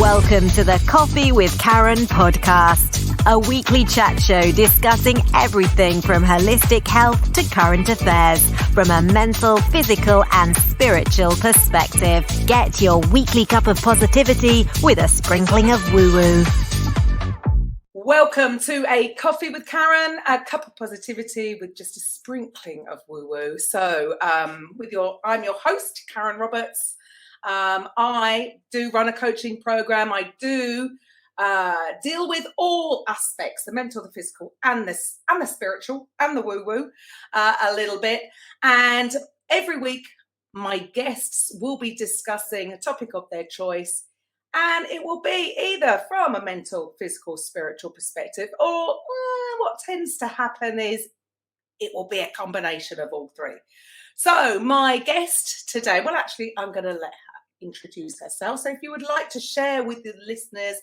Welcome to the Coffee with Karen podcast, a weekly chat show discussing everything from holistic health to current affairs from a mental, physical, and spiritual perspective. Get your weekly cup of positivity with a sprinkling of woo-woo. Welcome to a Coffee with Karen, a cup of positivity with just a sprinkling of woo-woo. So I'm your host, Karen Roberts. I do run a coaching program. I do deal with all aspects, the mental, the physical, and the spiritual, and the woo-woo a little bit. And every week, my guests will be discussing a topic of their choice. And it will be either from a mental, physical, spiritual perspective, or what tends to happen is it will be a combination of all three. So my guest today, well, actually, I'm going to let her introduce herself. So if you would like to share with the listeners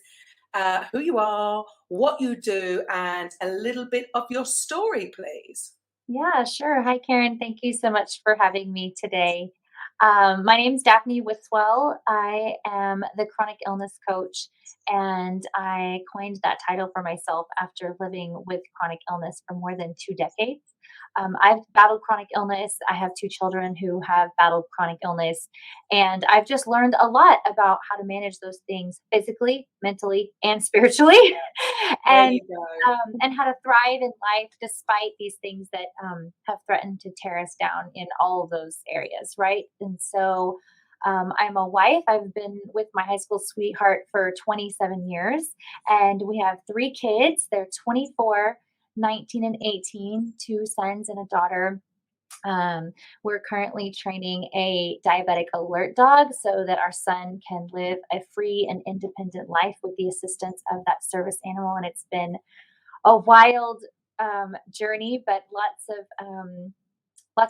who you are, what you do, and a little bit of your story, please. Yeah, sure. Hi, Karen. Thank you so much for having me today. My name's Daphne Whiswell. I am the chronic illness coach, and I coined that title for myself after living with chronic illness for more than 2 decades. I've battled chronic illness. I have 2 children who have battled chronic illness, and I've just learned a lot about how to manage those things physically, mentally, and spiritually, and how to thrive in life despite these things that have threatened to tear us down in all of those areas, right? And so I'm a wife. I've been with my high school sweetheart for 27 years, and we have 3 kids. They're 24, 19 and 18, 2 sons and a daughter. We're currently training a diabetic alert dog so that our son can live a free and independent life with the assistance of that service animal. And it's been a wild journey, but lots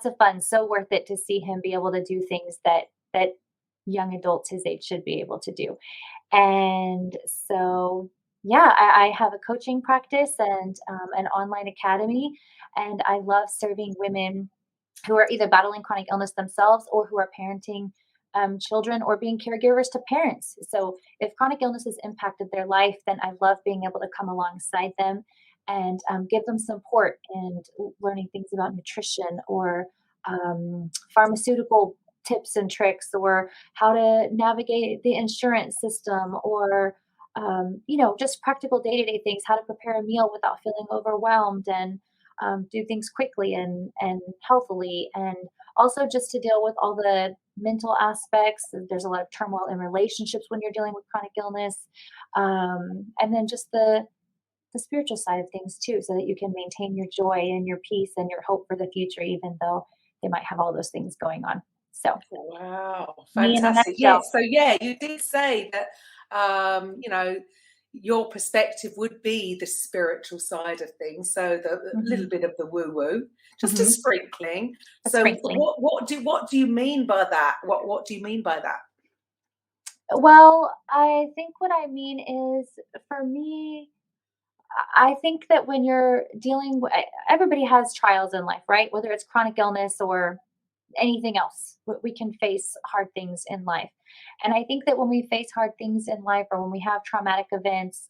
of fun. So worth it to see him be able to do things that young adults his age should be able to do. And so yeah, I have a coaching practice and an online academy, and I love serving women who are either battling chronic illness themselves or who are parenting children or being caregivers to parents. So if chronic illness has impacted their life, then I love being able to come alongside them and give them support and learning things about nutrition or pharmaceutical tips and tricks, or how to navigate the insurance system, or just practical day-to-day things, how to prepare a meal without feeling overwhelmed, and do things quickly and healthily, and also just to deal with all the mental aspects. There's a lot of turmoil in relationships when you're dealing with chronic illness, and then just the spiritual side of things too, so that you can maintain your joy and your peace and your hope for the future, even though they might have all those things going on. So, wow, fantastic. Yeah. So yeah, you did say that, your perspective would be the spiritual side of things. So the little bit of the woo-woo, just a sprinkling. What do you mean by that? What do you mean by that? Well, I think what I mean is, for me, I think that when you're dealing with, everybody has trials in life, right? Whether it's chronic illness or anything else, we can face hard things in life. And I think that when we face hard things in life, or when we have traumatic events,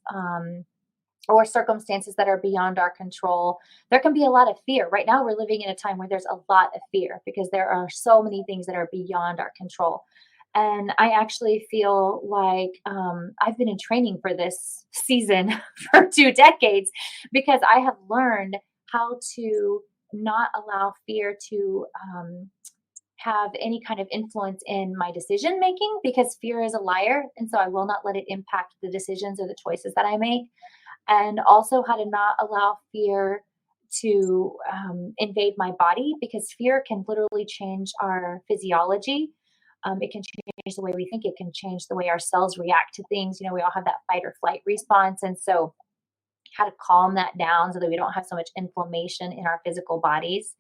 or circumstances that are beyond our control, there can be a lot of fear. Right now, we're living in a time where there's a lot of fear because there are so many things that are beyond our control. And I actually feel like I've been in training for this season for 2 decades, because I have learned how to not allow fear to have any kind of influence in my decision making, because fear is a liar. And so I will not let it impact the decisions or the choices that I make. And also how to not allow fear to invade my body, because fear can literally change our physiology. It can change the way we think. It can change the way our cells react to things. We all have that fight or flight response. And so how to calm that down so that we don't have so much inflammation in our physical bodies.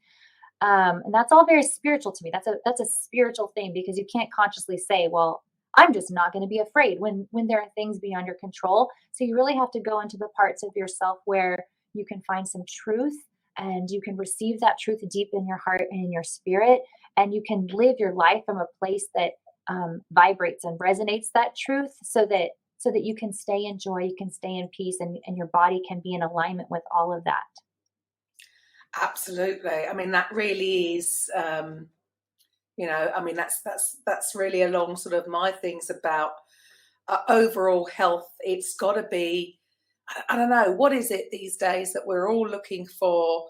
And that's all very spiritual to me. That's a spiritual thing, because you can't consciously say, well, I'm just not going to be afraid when there are things beyond your control. So you really have to go into the parts of yourself where you can find some truth, and you can receive that truth deep in your heart and in your spirit. And you can live your life from a place that vibrates and resonates that truth, so that so that you can stay in joy, you can stay in peace, and your body can be in alignment with all of that. Absolutely. I mean, that really is, I mean, that's really along sort of my things about overall health. It's got to be, I don't know, what is it these days that we're all looking for?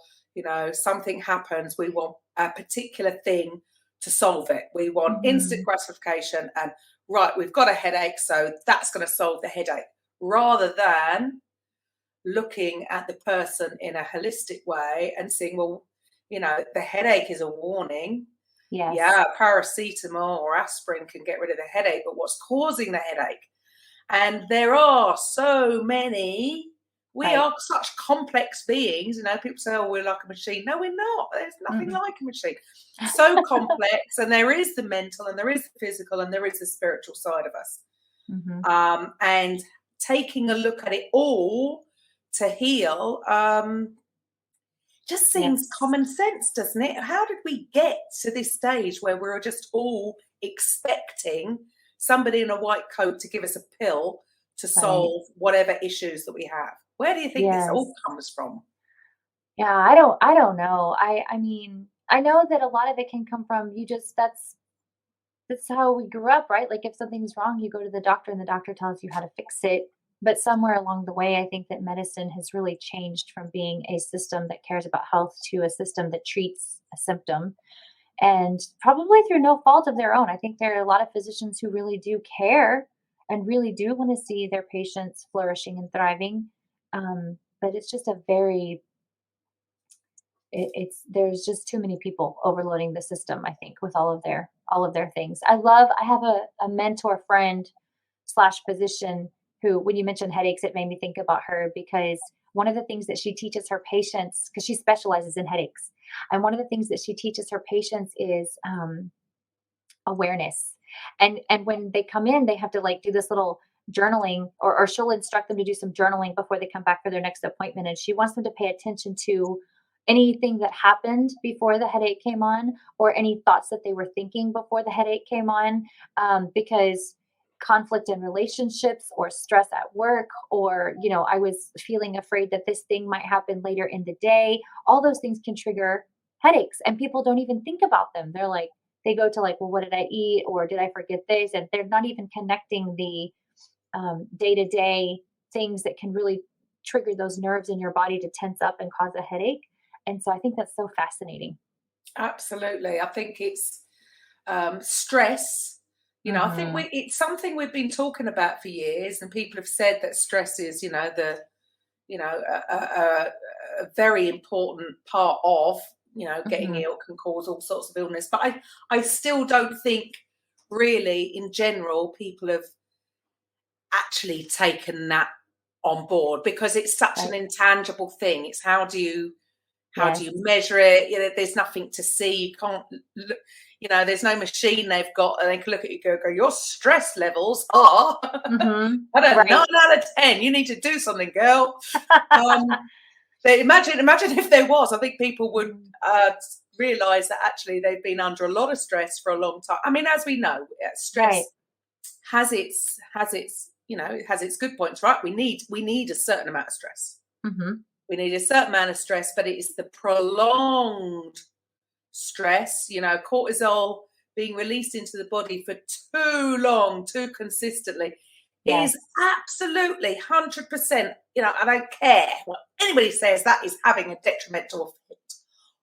Something happens, we want a particular thing to solve it. We want instant gratification, and right, we've got a headache, so that's going to solve the headache, rather than looking at the person in a holistic way and saying, well, the headache is a warning. Yes. Yeah, paracetamol or aspirin can get rid of the headache, but what's causing the headache? And there are so many. We Right. are such complex beings. People say, oh, we're like a machine. No, we're not. There's nothing like a machine. So complex. And there is the mental, and there is the physical, and there is the spiritual side of us. And taking a look at it all to heal just seems common sense, doesn't it? How did we get to this stage where we're just all expecting somebody in a white coat to give us a pill to solve whatever issues that we have? Where do you think this all comes from? Yeah, I don't know. I mean, I know that a lot of it can come from that's how we grew up, right? Like if something's wrong, you go to the doctor and the doctor tells you how to fix it. But somewhere along the way, I think that medicine has really changed from being a system that cares about health to a system that treats a symptom. And probably through no fault of their own. I think there are a lot of physicians who really do care and really do want to see their patients flourishing and thriving. But it's just it's there's just too many people overloading the system, I think, with all of their things. I have a mentor friend slash physician who, when you mentioned headaches, it made me think about her, because one of the things that she teaches her patients, because she specializes in headaches, and one of the things that she teaches her patients is awareness. And when they come in, they have to like do this little journaling, or she'll instruct them to do some journaling before they come back for their next appointment. And she wants them to pay attention to anything that happened before the headache came on, or any thoughts that they were thinking before the headache came on, because conflict in relationships or stress at work, or I was feeling afraid that this thing might happen later in the day, all those things can trigger headaches, and people don't even think about them. They go to like, well, what did I eat, or did I forget this, and they're not even connecting the day-to-day things that can really trigger those nerves in your body to tense up and cause a headache. And so I think that's so fascinating. Absolutely. I think it's stress. I think it's something we've been talking about for years, and people have said that stress is, a very important part of, getting ill, can cause all sorts of illness. But I still don't think really in general people have actually taken that on board, because it's such an intangible thing. It's how do you measure it? There's nothing to see. You can't look, there's no machine they've got and they can look at you and go, your stress levels are I don't know, 9 out of 10. You need to do something, girl. Imagine if there was. I think people would realize that actually they've been under a lot of stress for a long time. I mean, as we know, stress has its it has its good points, right? We need a certain amount of stress. We need a certain amount of stress, but it is the prolonged stress, cortisol being released into the body for too long, too consistently, is absolutely 100%, I don't care what anybody says, that is having a detrimental effect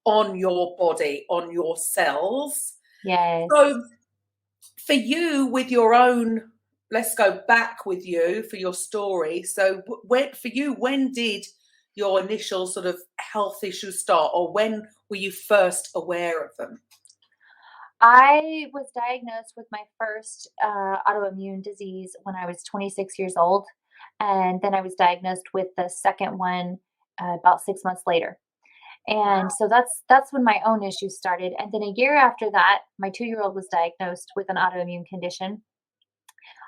on your body, on your cells. Yes. So for you, with your own, let's go back with you for your story. So when did your initial sort of health issues start, or when were you first aware of them? I was diagnosed with my first autoimmune disease when I was 26 years old. And then I was diagnosed with the second one about 6 months later. And so that's when my own issues started. And then a year after that, my 2-year-old was diagnosed with an autoimmune condition.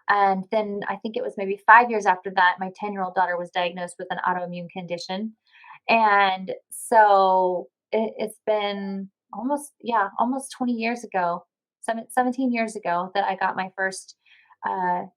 And then I think it was maybe 5 years after that, my 10-year-old daughter was diagnosed with an autoimmune condition. And so it's been almost 20 years ago, 17 years ago, that I got my first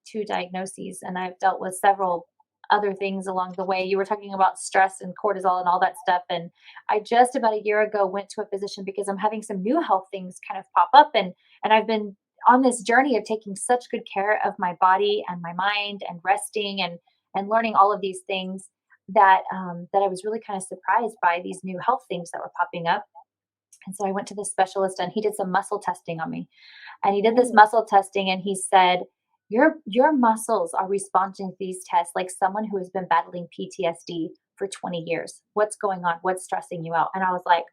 two diagnoses, and I've dealt with several other things along the way. You were talking about stress and cortisol and all that stuff. And I just about a year ago went to a physician because I'm having some new health things kind of pop up. And I've been on this journey of taking such good care of my body and my mind and resting and learning all of these things that that I was really kind of surprised by these new health things that were popping up. And so I went to the specialist and he did some muscle testing on me. And he did this muscle testing and he said, your muscles are responding to these tests like someone who has been battling PTSD for 20 years. What's going on? What's stressing you out? And I was like,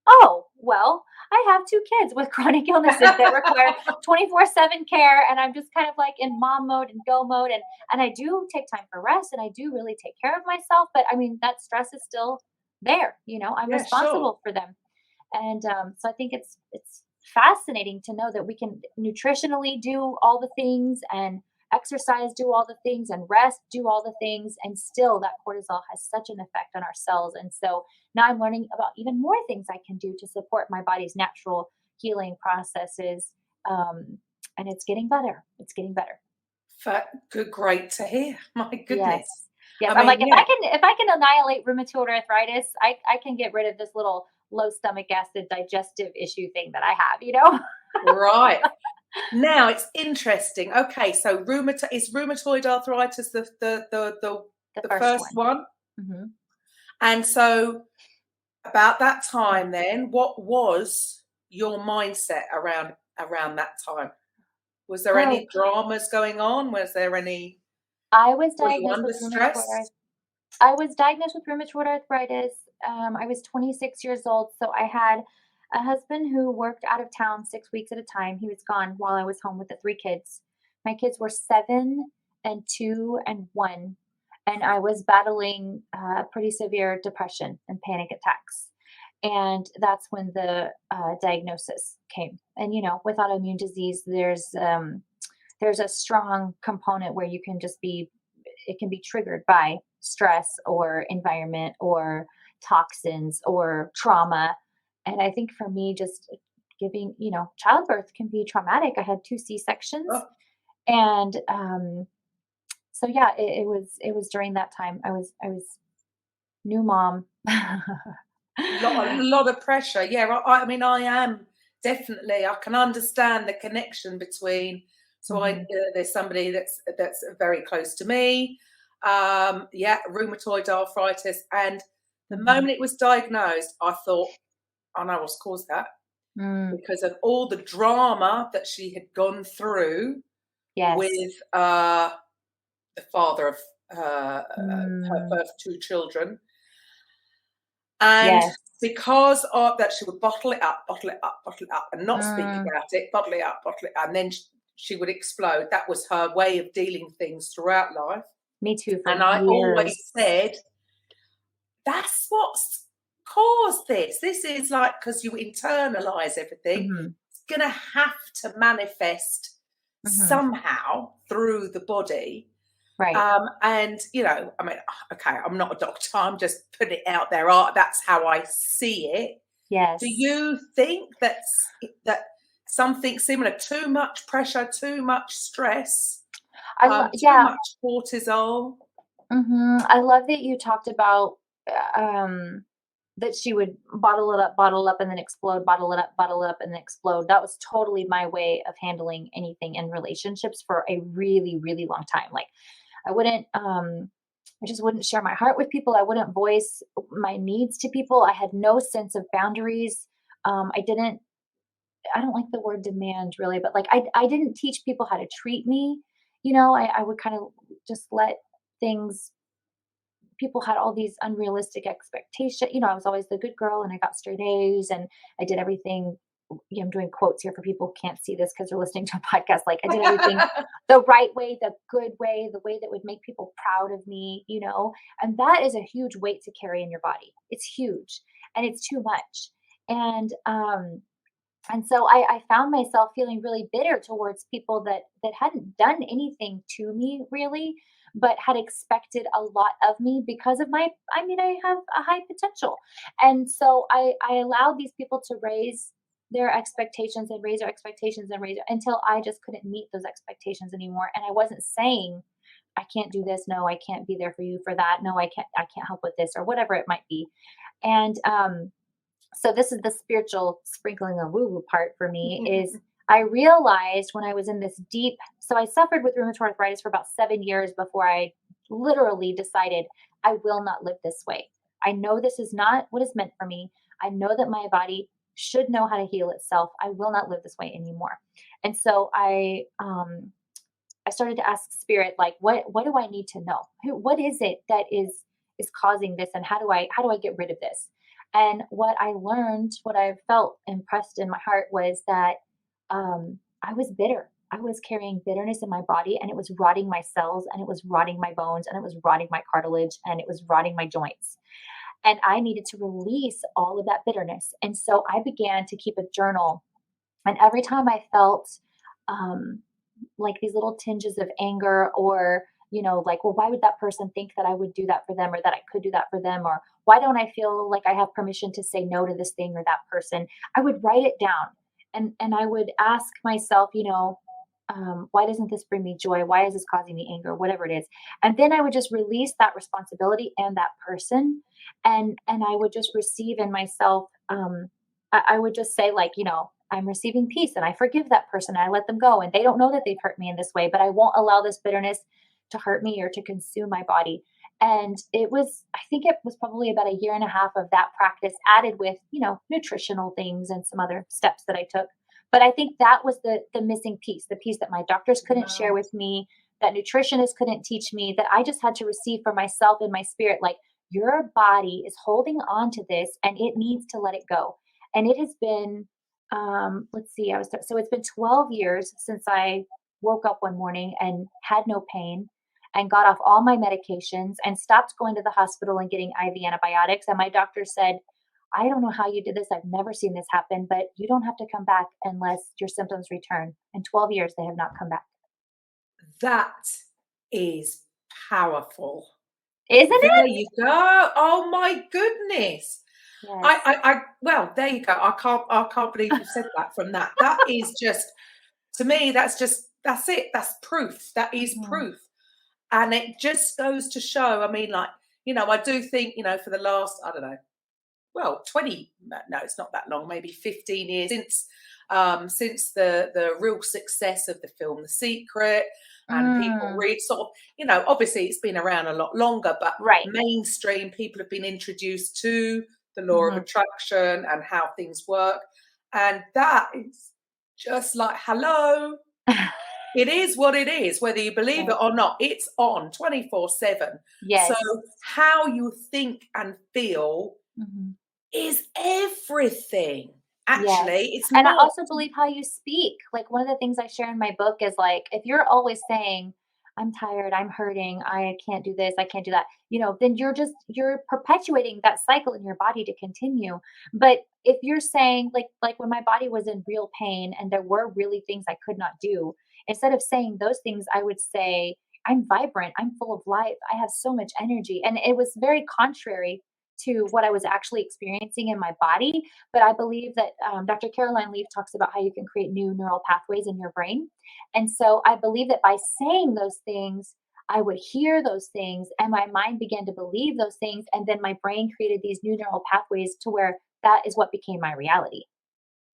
oh, well, I have two kids with chronic illnesses that require 24/7 care. And I'm just kind of like in mom mode and go mode. And I do take time for rest and I do really take care of myself. But I mean, that stress is still there. I'm responsible for them. And so I think it's fascinating to know that we can nutritionally do all the things and exercise, do all the things, and rest, do all the things. And still that cortisol has such an effect on our cells. And so now I'm learning about even more things I can do to support my body's natural healing processes. And it's getting better. It's getting better. Good, great to hear. My goodness. Yes. I'm like, if I can annihilate rheumatoid arthritis, I can get rid of this little low stomach acid digestive issue thing that I have, Right. Now it's interesting. Okay, so is rheumatoid arthritis the first one? Mm-hmm. And so about that time then, what was your mindset around that time? Was there any dramas going on? Was there any I was were you diagnosed under with stress? I was diagnosed with rheumatoid arthritis. I was 26 years old. So I had a husband who worked out of town 6 weeks at a time. He was gone while I was home with the 3 kids. My kids were 7 and 2 and 1. And I was battling pretty severe depression and panic attacks. And that's when the diagnosis came. And, with autoimmune disease, there's a strong component where it can be triggered by stress or environment or toxins or trauma. And I think for me, just giving, childbirth can be traumatic. I had 2 C-sections. Oh. And so yeah, it was during that time. I was new mom. A lot of pressure. Yeah, I mean, I am definitely. I can understand the connection between. So there's somebody that's very close to me. Rheumatoid arthritis, and the moment it was diagnosed, I thought, I know what's caused that because of all the drama that she had gone through with the father of her first 2 children. And because of that, she would bottle it up, and not speak about it, bottle it up, and then she would explode. That was her way of dealing with things throughout life. Me too. And I always said, that's what's caused this. This is like, because you internalize everything, it's going to have to manifest somehow through the body. Right. And, I mean, okay, I'm not a doctor. I'm just putting it out there. That's how I see it. Yes. Do you think that something similar, too much pressure, too much stress, too much cortisol? I love that you talked about that she would bottle it up and then explode, bottle it up and then explode. That was totally my way of handling anything in relationships for a really, really long time. Like I just wouldn't share my heart with people. I wouldn't voice my needs to people. I had no sense of boundaries. I don't like the word demand really, but like I didn't teach people how to treat me. I would kind of just let things, people had all these unrealistic expectations. I was always the good girl and I got straight A's and I did everything. I'm doing quotes here for people who can't see this because they're listening to a podcast. Like I did everything the right way, the good way, the way that would make people proud of me, and that is a huge weight to carry in your body. It's huge and it's too much. And so I found myself feeling really bitter towards people that hadn't done anything to me really, but had expected a lot of me because of I have a high potential. And so I allowed these people to raise their expectations and raise their expectations and raise until I just couldn't meet those expectations anymore. And I wasn't saying, I can't do this. No, I can't be there for you for that. No, I can't help with this or whatever it might be. And so this is the spiritual sprinkling of woo woo part for me is I realized when I was in this deep, so I suffered with rheumatoid arthritis for about 7 years before I literally decided I will not live this way. I know this is not what is meant for me. I know that my body should know how to heal itself. I will not live this way anymore. And so I started to ask spirit, like, what do I need to know? What is it that is causing this? And how do I get rid of this? And what I learned, what I felt impressed in my heart was that I was bitter. I was carrying bitterness in my body, and it was rotting my cells, and it was rotting my bones, and it was rotting my cartilage, and it was rotting my joints. And I needed to release all of that bitterness. And so I began to keep a journal. And every time I felt like these little tinges of anger or, like, well, why would that person think that I would do that for them or that I could do that for them? Or why don't I feel like I have permission to say no to this thing or that person? I would write it down and I would ask myself, why doesn't this bring me joy? Why is this causing me anger? Whatever it is. And then I would just release that responsibility and that person. And I would just receive in myself. I would just say, like, I'm receiving peace and I forgive that person and I let them go. And they don't know that they've hurt me in this way, but I won't allow this bitterness to hurt me or to consume my body. And I think it was probably about 1.5 years of that practice added with, nutritional things and some other steps that I took. But I think that was the missing piece, the piece that my doctors couldn't share with me, that nutritionists couldn't teach me, that I just had to receive for myself in my spirit, like, your body is holding on to this and it needs to let it go. And it has been, so it's been 12 years since I woke up one morning and had no pain and got off all my medications and stopped going to the hospital and getting IV antibiotics. And my doctor said, I don't know how you did this. I've never seen this happen, but you don't have to come back unless your symptoms return. In 12 years, they have not come back. That is powerful. Isn't it? There you go. Oh my goodness. Yes. Well, there you go. I can't believe you said that from that. That is just, to me, that's it. That's proof. That is proof. And it just goes to show, I mean, like, I do think, for the last, I don't know, well, 20, no, it's not that long, maybe 15 years since the real success of the film The Secret, and people read sort of, obviously it's been around a lot longer, but mainstream people have been introduced to the law of attraction and how things work. And that is just like, hello, it is what it is, whether you believe it or not, it's on 24/7. Yes. So how you think and feel is everything. Actually, it's not. And I also believe how you speak. Like, one of the things I share in my book is, like, if you're always saying, I'm tired, I'm hurting, I can't do this, I can't do that, then you're perpetuating that cycle in your body to continue. But if you're saying, like when my body was in real pain and there were really things I could not do, instead of saying those things, I would say, I'm vibrant, I'm full of life, I have so much energy. And it was very contrary to what I was actually experiencing in my body. But I believe that Dr. Caroline Leaf talks about how you can create new neural pathways in your brain. And so I believe that by saying those things, I would hear those things and my mind began to believe those things. And then my brain created these new neural pathways to where that is what became my reality.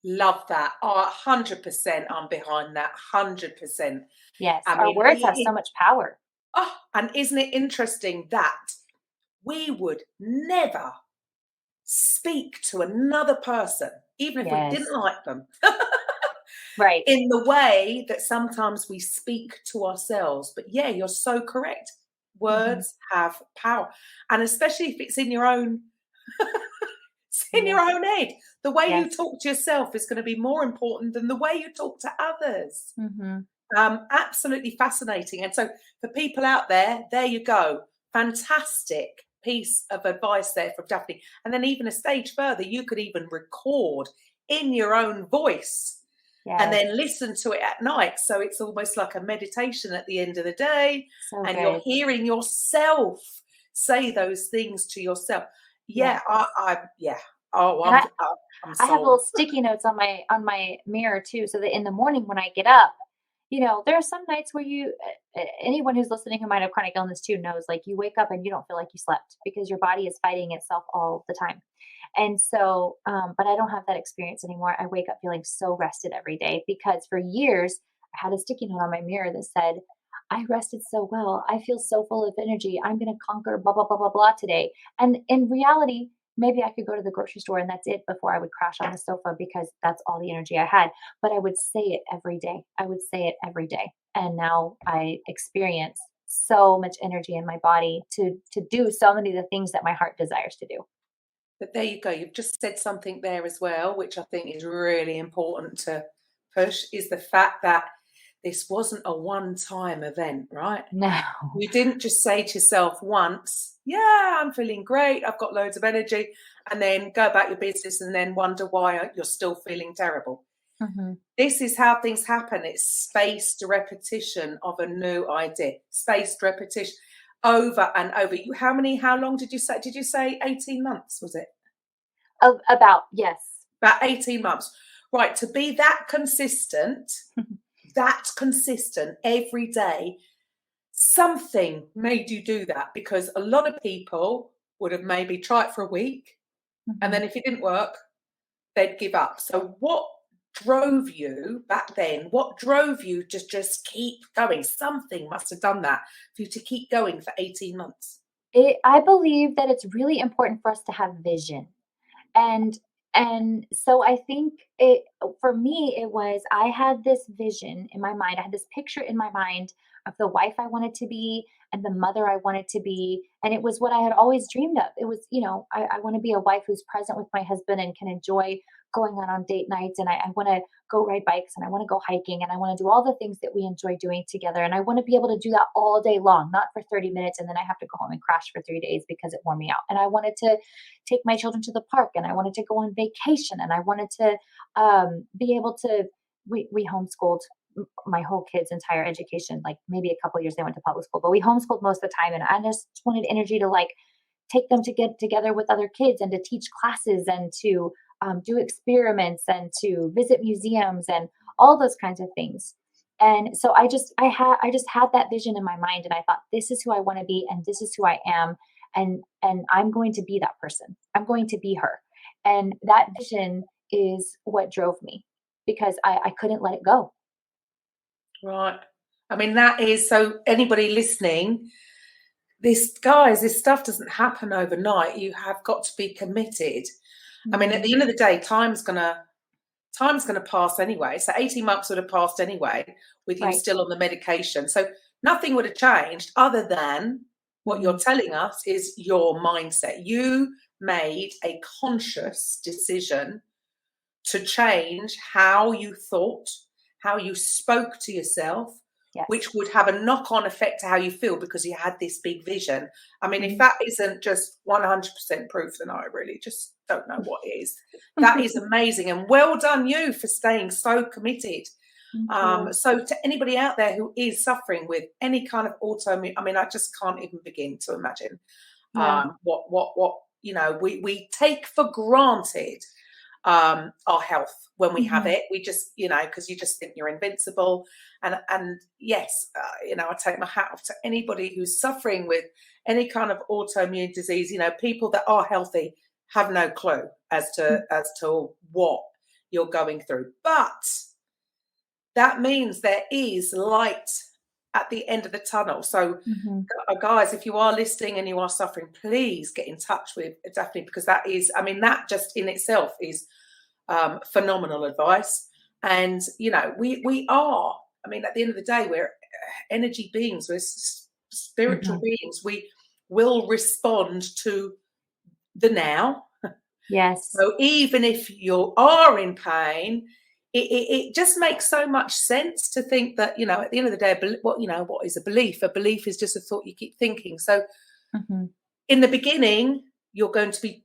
Love that. 100%. I'm behind that. 100%. Yes. Our words have so much power. Oh, and isn't it interesting that we would never speak to another person, even if we didn't like them, right? In the way that sometimes we speak to ourselves. But yeah, you're so correct. Words have power, and especially if it's in your own, it's in your own head. The way you talk to yourself is going to be more important than the way you talk to others. Absolutely fascinating. And so for people out there you go. Fantastic piece of advice there from Daphne. And then even a stage further, you could even record in your own voice and then listen to it at night. So it's almost like a meditation at the end of the day. So and you're hearing yourself say those things to yourself. Oh, And I'm I have sold. little sticky notes on my mirror too, so that in the morning when I get up, there are some nights where anyone who's listening who might have chronic illness too knows, like, you wake up and you don't feel like you slept because your body is fighting itself all the time. And so, but I don't have that experience anymore. I wake up feeling so rested every day because for years I had a sticky note on my mirror that said, I rested so well. I feel so full of energy. I'm going to conquer blah, blah, blah, blah, blah today. And in reality, maybe I could go to the grocery store and that's it before I would crash on the sofa because that's all the energy I had. But I would say it every day. I would say it every day. And now I experience so much energy in my body to do so many of the things that my heart desires to do. But there you go. You've just said something there as well, which I think is really important to push, is the fact that this wasn't a one-time event, right? No. You didn't just say to yourself once, yeah, I'm feeling great, I've got loads of energy, and then go about your business and then wonder why you're still feeling terrible. Mm-hmm. This is how things happen. It's spaced repetition of a new idea, spaced repetition over and over. How long did you say? Did you say 18 months, was it? About, yes. About 18 months. Right, to be that consistent every day, something made you do that, because a lot of people would have maybe tried for a week, and then if it didn't work, they'd give up. So what drove you back then? What drove you to just keep going? Something must have done that for you to keep going for 18 months. I believe that it's really important for us to have vision. And so I think for me, it was, I had this vision in my mind. I had this picture in my mind of the wife I wanted to be and the mother I wanted to be. And it was what I had always dreamed of. It was, I want to be a wife who's present with my husband and can enjoy going on date nights. And I want to go ride bikes and I want to go hiking and I want to do all the things that we enjoy doing together. And I want to be able to do that all day long, not for 30 minutes. And then I have to go home and crash for 3 days because it wore me out. And I wanted to take my children to the park and I wanted to go on vacation and I wanted to be able to, we homeschooled my whole kids' entire education. Like maybe a couple of years they went to public school, but we homeschooled most of the time. And I just wanted energy to like take them to get together with other kids and to teach classes and to do experiments and to visit museums and all those kinds of things. And so I just had that vision in my mind and I thought, this is who I want to be and this is who I am. And I'm going to be that person. I'm going to be her. And that vision is what drove me because I couldn't let it go. Right. I mean, that is, so anybody listening, this stuff doesn't happen overnight. You have got to be committed. I mean, at the end of the day, time's gonna pass anyway. So 18 months would have passed anyway with you still on the medication. So nothing would have changed other than what you're telling us is your mindset. You made a conscious decision to change how you thought, how you spoke to yourself, which would have a knock-on effect to how you feel because you had this big vision. I mean, if that isn't just 100% proof, then I really just don't know what is. That is amazing. And well done you for staying so committed. So to anybody out there who is suffering with any kind of autoimmune, I mean, I just can't even begin to imagine what we take for granted our health when we have it. We just, because you just think you're invincible. And yes, I take my hat off to anybody who's suffering with any kind of autoimmune disease. People that are healthy have no clue as to what you're going through. But that means there is light at the end of the tunnel. So guys, if you are listening and you are suffering, please get in touch with Daphne, because that is, I mean, that just in itself is phenomenal advice. And, we are, I mean, at the end of the day, we're energy beings, we're spiritual beings. We will respond to the now. Yes. So even if you are in pain, it just makes so much sense to think that, at the end of the day, what is a belief? A belief is just a thought you keep thinking. So in the beginning, you're going to be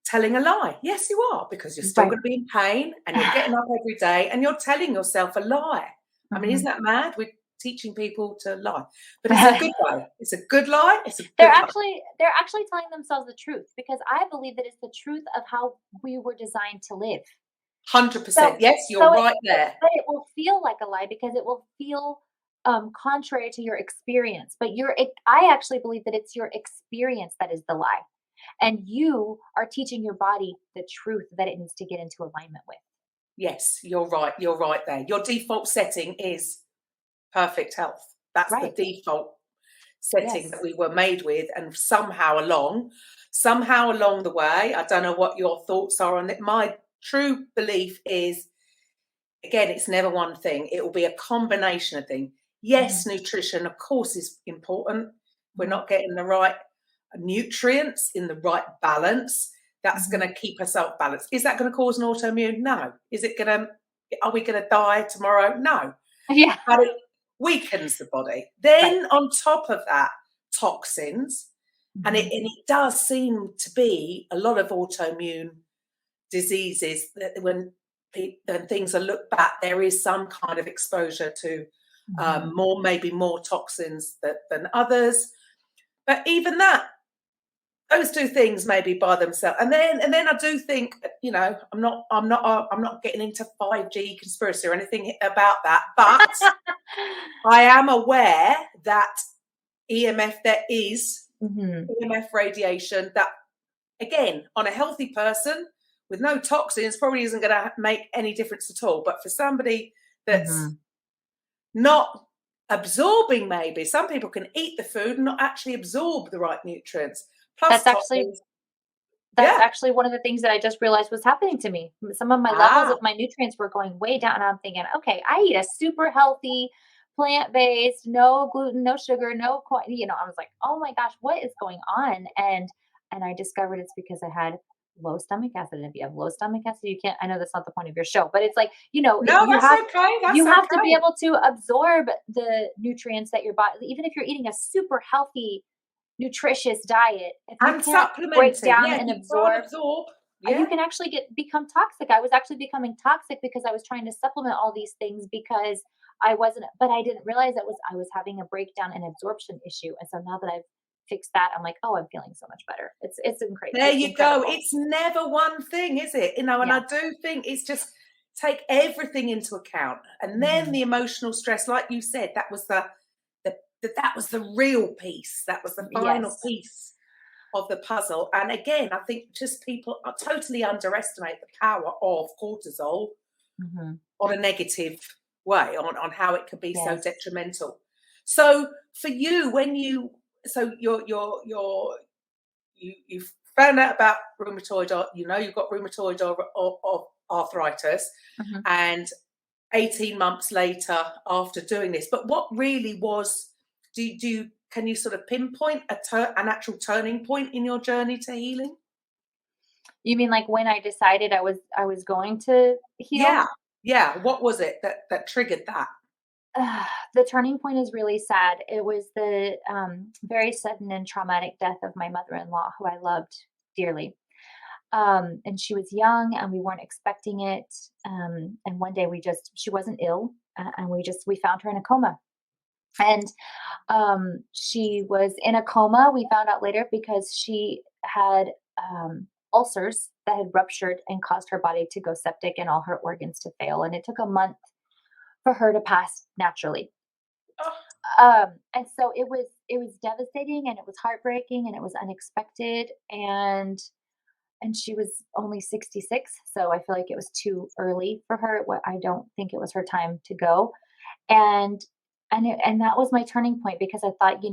telling a lie. Yes, you are, because you're still going to be in pain and you're getting up every day and you're telling yourself a lie. I mean, isn't that mad? We're teaching people to lie, but it's a good lie. It's a good lie. It's a good they're lie. actually telling themselves the truth, because I believe that it's the truth of how we were designed to live. 100%. Yes, you're right there. But it will feel like a lie because it will feel contrary to your experience. But I actually believe that it's your experience that is the lie, and you are teaching your body the truth that it needs to get into alignment with. Yes, you're right. You're right there. Your default setting is perfect health. That's Right. the default setting Yes. that we were made with, and somehow along the way, I don't know what your thoughts are on it. My true belief is, again, it's never one thing. It will be a combination of things. Yes, nutrition, of course, is important. We're not getting the right nutrients in the right balance. That's going to keep us out balanced. Is that going to cause an autoimmune? No. Are we going to die tomorrow? No. Yeah. But it weakens the body. Then on top of that, toxins, and it does seem to be a lot of autoimmune diseases that when things are looked at, there is some kind of exposure to maybe more toxins than others. But even that, those two things maybe by themselves, and then I do think, I'm not getting into 5G conspiracy or anything about that, but I am aware that there is EMF radiation that, again, on a healthy person with no toxins probably isn't going to make any difference at all. But for somebody that's not absorbing, maybe some people can eat the food and not actually absorb the right nutrients. Plus that's actually one of the things that I just realized was happening to me. Some of my levels of my nutrients were going way down, and I'm thinking, okay, I eat a super healthy, plant-based, no gluten, no sugar, no I was like, oh my gosh, what is going on? And I discovered it's because I had low stomach acid. And if you have low stomach acid, you can't, I know that's not the point of your show, but it's like, No, that's okay. You have to be able to absorb the nutrients that your body, even if you're eating a super healthy, nutritious diet, if you And can't break supplementing, down and absorb, yeah. you can actually become toxic. I was actually becoming toxic because I was trying to supplement all these things because but I didn't realize I was having a breakdown and absorption issue. And so now that I've fixed that, I'm like, oh, I'm feeling so much better. It's incredible. There you go. It's never one thing, is it? And I do think it's just take everything into account. And then the emotional stress, like you said, that was the real piece. That was the final piece of the puzzle. And again, I think just people totally underestimate the power of cortisol on a negative way, on how it can be so detrimental. So for you, you found out about rheumatoid, you've got rheumatoid arthritis, and 18 months later after doing this. But what really was, can you sort of pinpoint an actual turning point in your journey to healing? You mean like when I decided I was going to heal? Yeah. What was it that triggered that? The turning point is really sad. It was the very sudden and traumatic death of my mother-in-law, who I loved dearly. And she was young, and we weren't expecting it. And one day she wasn't ill, and we found her in a coma. And she was in a coma. We found out later because she had ulcers that had ruptured and caused her body to go septic and all her organs to fail. And it took a month for her to pass naturally. And so it was devastating, and it was heartbreaking, and it was unexpected. And she was only 66. So I feel like it was too early for her. I don't think it was her time to go. And that was my turning point, because I thought,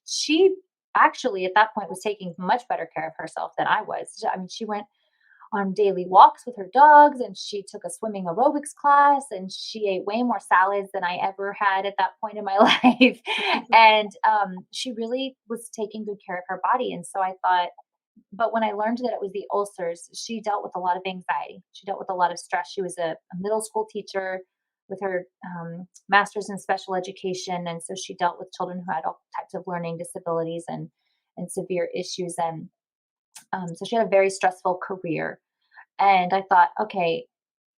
she actually at that point was taking much better care of herself than I was. I mean, she went on daily walks with her dogs, and she took a swimming aerobics class, and she ate way more salads than I ever had at that point in my life. And she really was taking good care of her body. And so I thought, but when I learned that it was the ulcers, she dealt with a lot of anxiety. She dealt with a lot of stress. She was a middle school teacher with her master's in special education. And so she dealt with children who had all types of learning disabilities and severe issues. And so she had a very stressful career. And I thought, okay,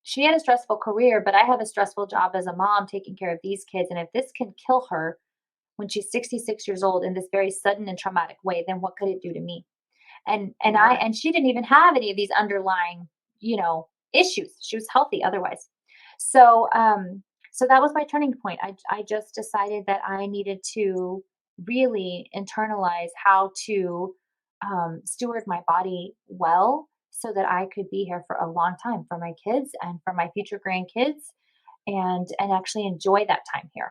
she had a stressful career, but I have a stressful job as a mom taking care of these kids. And if this can kill her when she's 66 years old in this very sudden and traumatic way, then what could it do to me? And she didn't even have any of these underlying, issues. She was healthy otherwise. So so that was my turning point. I just decided that I needed to really internalize how to steward my body well so that I could be here for a long time for my kids and for my future grandkids and actually enjoy that time here,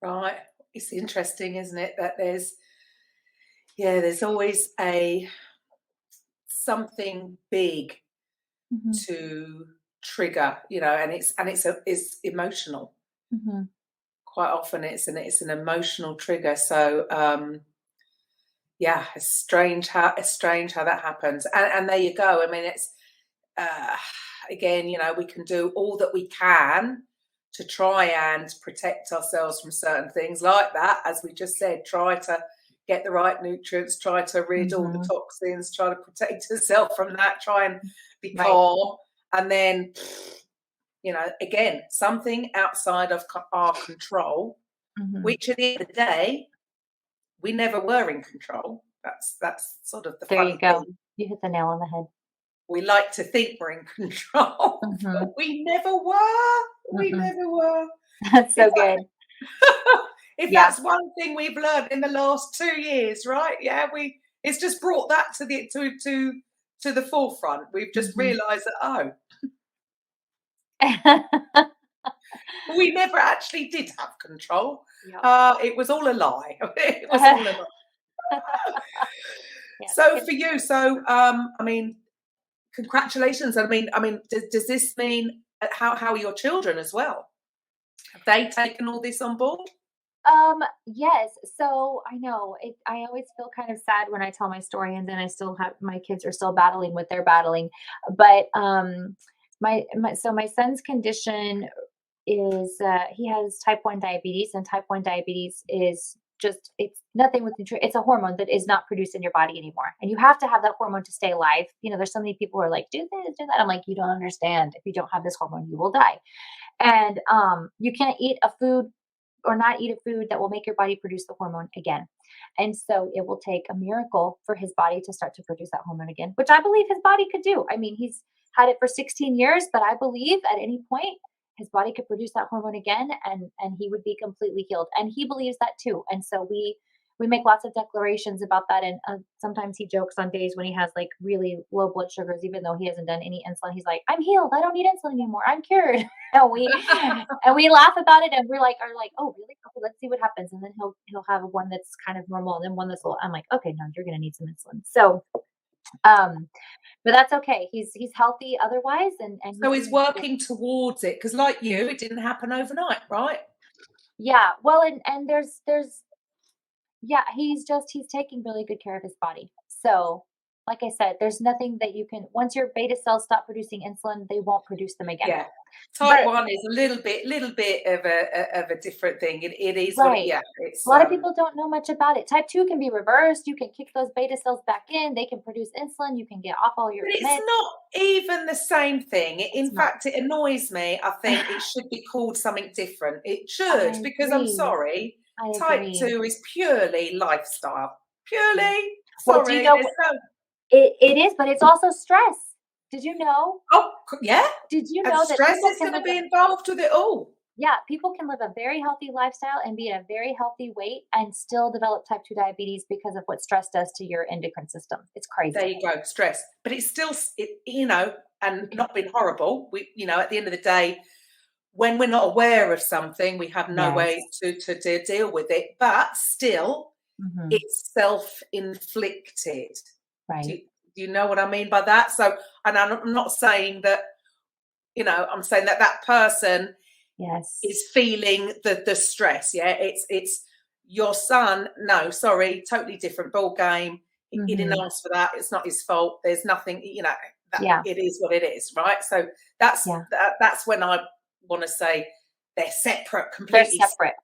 Right. It's interesting, isn't it, that there's always something big Mhm. to trigger, and it's emotional. Mhm. Quite often it's an emotional trigger. So it's strange how that happens. And there you go. I mean, it's again, we can do all that we can to try and protect ourselves from certain things like that. As we just said, try to get the right nutrients, try to rid all the Mhm. toxins, try to protect yourself from that, try and be Right. calm. And then, again, something outside of our control, Mhm. which at the end of the day, we never were in control. That's sort of the There you funny go. thing. You hit the nail on the head. We like to think we're in control, but Mhm. we never were. We Mm-mm. never were. That's so If that- good. if Yeah. that's one thing we've learned in the last 2 years, right? Yeah, it's just brought that to the forefront. We've just Mhm. realised that we never actually did have control. Yep. It was all a lie. It was all a lie. Yeah. So for you, I mean, congratulations. I mean, does this mean how are your children as well? Have they taken all this on board? Yes. So I know I always feel kind of sad when I tell my story and then I still have my kids are still battling what they're battling. But my son's condition is he has type 1 diabetes, and type 1 diabetes is just it's nothing with nutrition. It's a hormone that is not produced in your body anymore. And you have to have that hormone to stay alive. There's so many people who are like, do this, do that. I'm like, you don't understand. If you don't have this hormone, you will die. And you can't eat a food or not eat a food that will make your body produce the hormone again. And so it will take a miracle for his body to start to produce that hormone again, which I believe his body could do. I mean, he's had it for 16 years, but I believe at any point his body could produce that hormone again and he would be completely healed. And he believes that too. And so we make lots of declarations about that. And sometimes he jokes on days when he has like really low blood sugars, even though he hasn't done any insulin. He's like, I'm healed. I don't need insulin anymore. I'm cured. and we laugh about it and are like, oh, really? Okay, let's see what happens. And then he'll have one that's kind of normal and then one that's I'm like, okay, no, you're going to need some insulin. So, but that's okay. He's healthy otherwise. And So he's working towards it because like you, it didn't happen overnight, right? Yeah. Well, and there's yeah, he's taking really good care of his body. So, like I said, there's nothing that you can once your beta cells stop producing insulin, they won't produce them again. Yeah. Type But 1 is a little bit of a different thing. It is right. it's A lot of people don't know much about it. Type 2 can be reversed. You can kick those beta cells back in. They can produce insulin. You can get off all your but it's meds. not even the same thing. In It's not. fact, it annoys me. I think it should be called something different. It should, I because I'm agree. sorry, I type agree. 2 is purely lifestyle. Purely. Well, do you Sorry. know there's no- it is, but it's also stress. Did you know? Oh, yeah. Did you And know that stress people is can going to live be involved with it all. Yeah, people can live a very healthy lifestyle and be at a very healthy weight and still develop type 2 diabetes because of what stress does to your endocrine system. It's crazy. There you go, stress. But it's still, and not being horrible. We, at the end of the day, when we're not aware of something, we have no way to deal with it. But still, Mhm. it's self-inflicted. Right. Do you know what I mean by that? So, and I'm not saying that, I'm saying that person Yes. is feeling the stress. Yeah, it's your son. No, sorry, totally different ball game. He didn't Mhm. ask for that. It's not his fault. There's nothing. Yeah. It is what it is, right? So that's when I want to say they're separate, completely They're separate.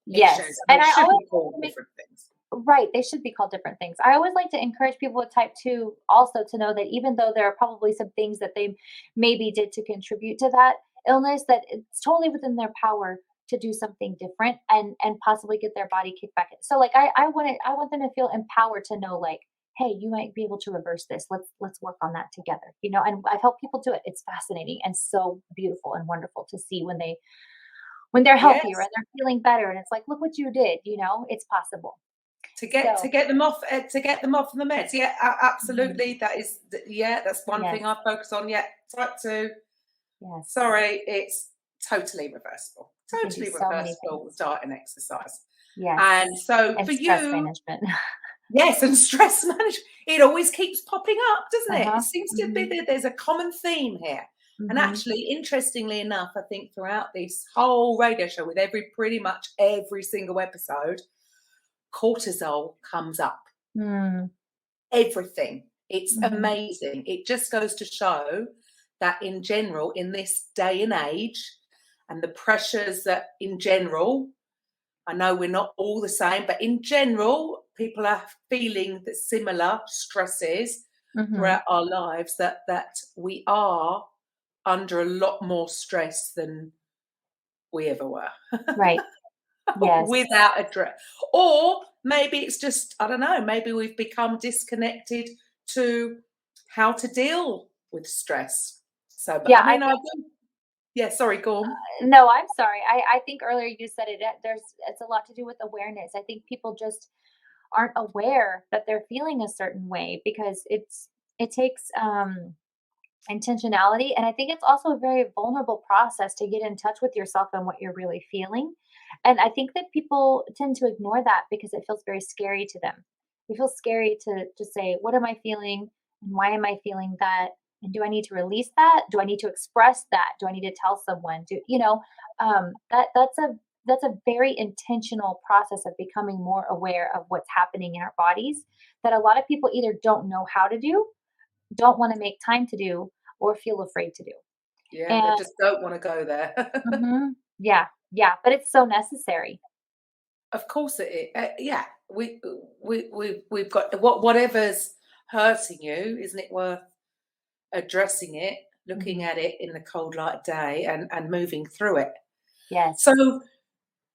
issues. Yes. And I shouldn't always call different things. Right, they should be called different things. I always like to encourage people with type 2 also to know that even though there are probably some things that they maybe did to contribute to that illness, that it's totally within their power to do something different and possibly get their body kicked back. So like I want them to feel empowered to know like, hey, you might be able to reverse this. Let's work on that together. And I've helped people do it. It's fascinating and so beautiful and wonderful to see when they're healthier and Yes. they're feeling better and it's like, look what you did, it's possible. To So, get them off the meds. Yeah, mhm, absolutely. That's one yes, thing I focus on. Yeah, type 2. yes, Sorry, it's totally reversible. you can do Totally so many reversible with things. diet and exercise. And Yes, so and for stress you, management. yes, and stress management, it always keeps popping up, doesn't it? It Uh-huh, seems to be mhm, that there's a common theme here. And mhm, actually, interestingly enough, I think throughout this whole radio show, with pretty much every single episode, cortisol comes up. mm, Everything. It's mhm, amazing. It just goes to show that in general, in this day and age, and the pressures that in general, I know we're not all the same, but in general, people are feeling the similar stresses mhm, throughout our lives, that we are under a lot more stress than we ever were. right, yes. Without a dress. Or maybe it's just, I don't know, maybe we've become disconnected to how to deal with stress. So, but Yeah, I I mean, think yeah, sorry, go on. no, I'm sorry. I think earlier you said it, it's a lot to do with awareness. I think people just aren't aware that they're feeling a certain way because it takes, intentionality, and I think it's also a very vulnerable process to get in touch with yourself and what you're really feeling, and I think that people tend to ignore that because it feels very scary to them. It feels scary to say, "What am I feeling, and why am I feeling that, and do I need to release that? Do I need to express that? Do I need to tell someone?" That's a very intentional process of becoming more aware of what's happening in our bodies that a lot of people either don't know how to do, don't wanna make time to do, or feel afraid to do. Yeah, they And just don't want to go there. mhm, yeah, yeah, but it's so necessary. Of course it is. Yeah, we've got whatever's hurting you, isn't it worth addressing it, looking Mhm. at it in the cold light of day, and moving through it. Yes. So,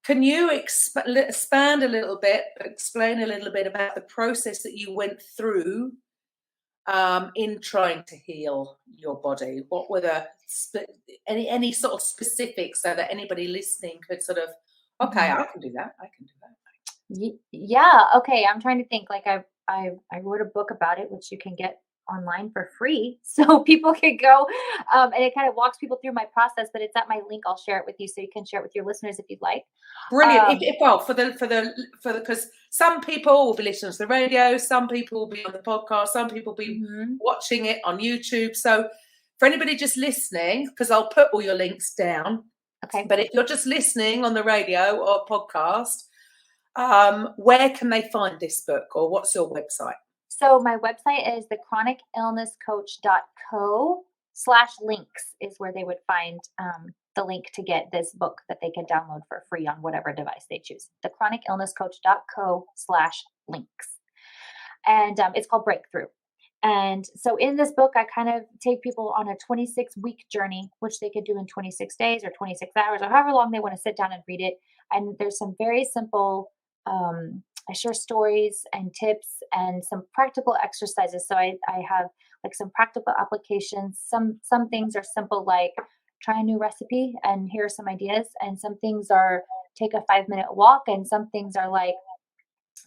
can you expand a little bit, explain a little bit about the process that you went through in trying to heal your body? What were any sort of specifics so that anybody listening could sort of, okay, Mhm. I can do that. I can do that. Yeah, okay, I'm trying to think, like, I wrote a book about it, which you can get online for free, so people can go, and it kind of walks people through my process, but it's at my link, I'll share it with you so you can share it with your listeners if you'd like. Brilliant. Um If well, because some people will be listening to the radio, some people will be on the podcast, some people will be Mhm, watching it on YouTube. So, for anybody just listening, because I'll put all your links down, okay. but if you're just listening on the radio or podcast, where can they find this book, or what's your website? So my website is thechronicillnesscoach.co/links is where they would find the link to get this book that they can download for free on whatever device they choose. Thechronicillnesscoach.co/links. And it's called Breakthrough. And so in this book, I kind of take people on a 26-week journey, which they could do in 26 days or 26 hours or however long they want to sit down and read it. And there's some very simple, I share stories and tips and some practical exercises. So I have like some practical applications. Some things are simple, like try a new recipe and here are some ideas. And some things are take a 5-minute walk. And some things are like,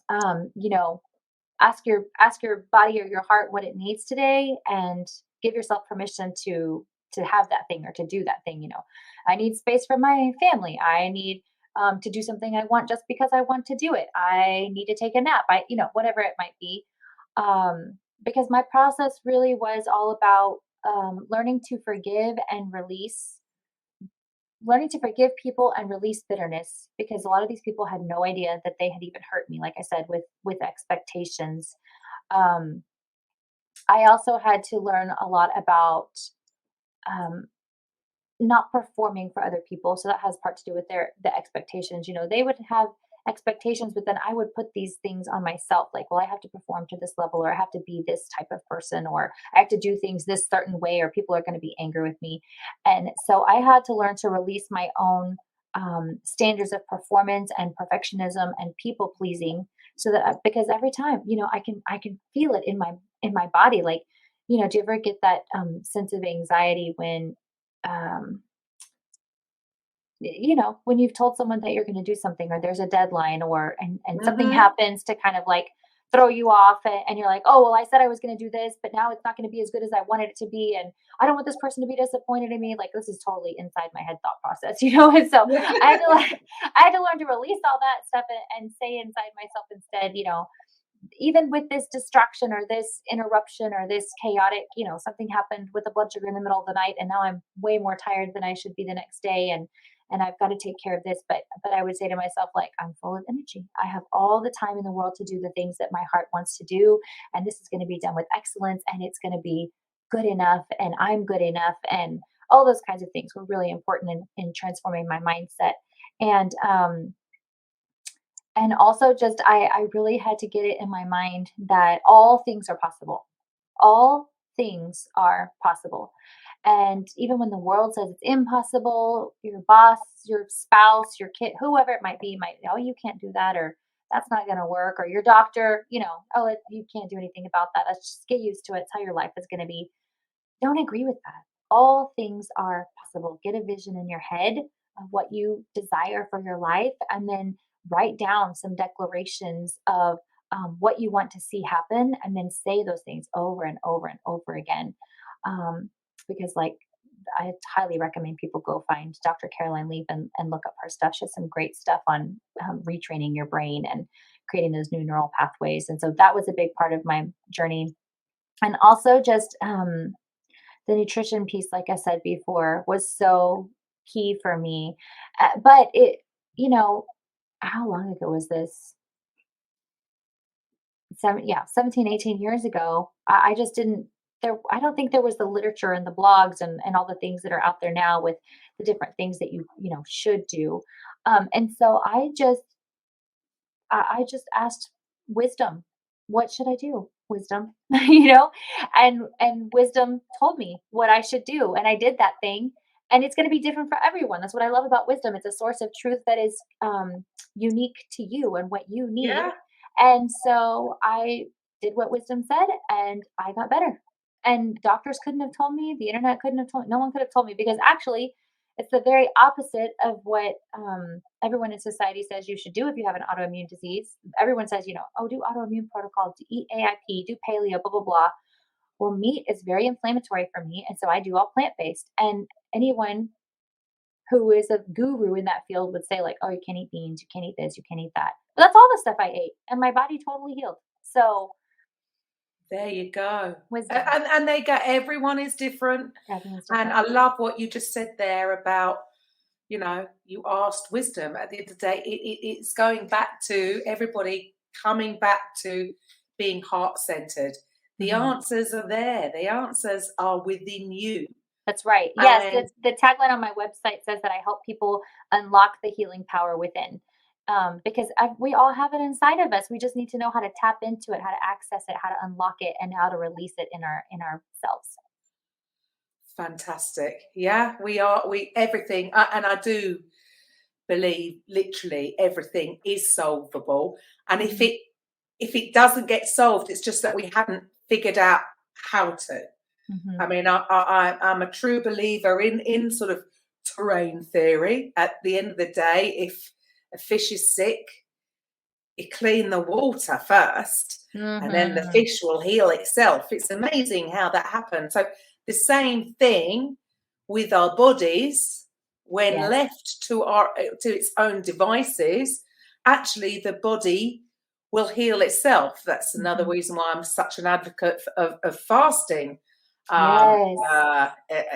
um, you know, ask your body or your heart what it needs today and give yourself permission to have that thing or to do that thing. I need space for my family. I need to do something I want just because I want to do it. I need to take a nap. Whatever it might be. Because my process really was all about learning to forgive and release, learning to forgive people and release bitterness, because a lot of these people had no idea that they had even hurt me, like I said, with expectations. um, I also had to learn a lot about um, not performing for other people. So that has part to do with the expectations. They would have expectations, but then I would put these things on myself, like, well, I have to perform to this level, or I have to be this type of person, or I have to do things this certain way, or people are going to be angry with me. And so I had to learn to release my own standards of performance and perfectionism and people pleasing, so that because every time, I can feel it in my body. Like, do you ever get that sense of anxiety when um, when you've told someone that you're going to do something, or there's a deadline, or and something Mm-hmm. happens to kind of like throw you off, and you're like, oh, well, I said I was going to do this, but now it's not going to be as good as I wanted it to be, and I don't want this person to be disappointed in me. Like, this is totally inside my head thought process. And so I had to I had to learn to release all that stuff, and say inside myself instead, even with this distraction or this interruption or this chaotic, something happened with the blood sugar in the middle of the night, and now I'm way more tired than I should be the next day, and I've got to take care of this. But I would say to myself, like, I'm full of energy. I have all the time in the world to do the things that my heart wants to do, and this is going to be done with excellence, and it's going to be good enough, and I'm good enough, and all those kinds of things were really important in transforming my mindset. And also, just I really had to get it in my mind that all things are possible. All things are possible. And even when the world says it's impossible, your boss, your spouse, your kid, whoever it might be, might, oh, you can't do that, or that's not going to work, or your doctor, oh, you can't do anything about that. Let's just get used to it. It's how your life is going to be. Don't agree with that. All things are possible. Get a vision in your head of what you desire for your life, and then write down some declarations of what you want to see happen, and then say those things over and over and over again. Because, like, I highly recommend people go find Dr. Caroline Leaf and look up her stuff. She has some great stuff on retraining your brain and creating those new neural pathways. And so that was a big part of my journey. And also, just the nutrition piece, like I said before, was so key for me. But how long ago was this? 17, 18 years ago. I just didn't there. I don't think there was the literature and the blogs and all the things that are out there now with the different things that you should do. And so I just asked wisdom, what should I do? Wisdom, and wisdom told me what I should do. And I did that thing. And it's going to be different for everyone. That's what I love about wisdom. It's a source of truth that is unique to you and what you need. Yeah. And so I did what wisdom said, and I got better. And doctors couldn't have told me, the internet couldn't have told me, no one could have told me, because actually it's the very opposite of what everyone in society says you should do if you have an autoimmune disease. Everyone says, oh, do autoimmune protocol, do eat AIP, do paleo, blah, blah, blah. Well, meat is very inflammatory for me. And so I do all plant-based. And anyone who is a guru in that field would say, like, oh, you can't eat beans, you can't eat this, you can't eat that. But that's all the stuff I ate. And my body totally healed. So There you go. wisdom. And they go, everyone is different. Everyone's And different. I love what you just said there about, you asked wisdom. At the end of the day, it's going back to everybody coming back to being heart-centered. The Mhm. answers are there. The answers are within you. That's right. Yes, And the tagline on my website says that I help people unlock the healing power within. Because we all have it inside of us. We just need to know how to tap into it, how to access it, how to unlock it, and how to release it in ourselves. fantastic. Yeah, everything. And I do believe literally everything is solvable. And if Mhm. it doesn't get solved, it's just that we haven't figured out how to. I Mhm. mean, I'm a true believer in sort of terrain theory. At the end of the day, if a fish is sick, you clean the water first, and then the Mhm. fish will heal itself. It's amazing how that happens. So the same thing with our bodies, when Yes. left to its own devices, actually the body will heal itself. That's another Mhm. reason why I'm such an advocate of fasting, Yes.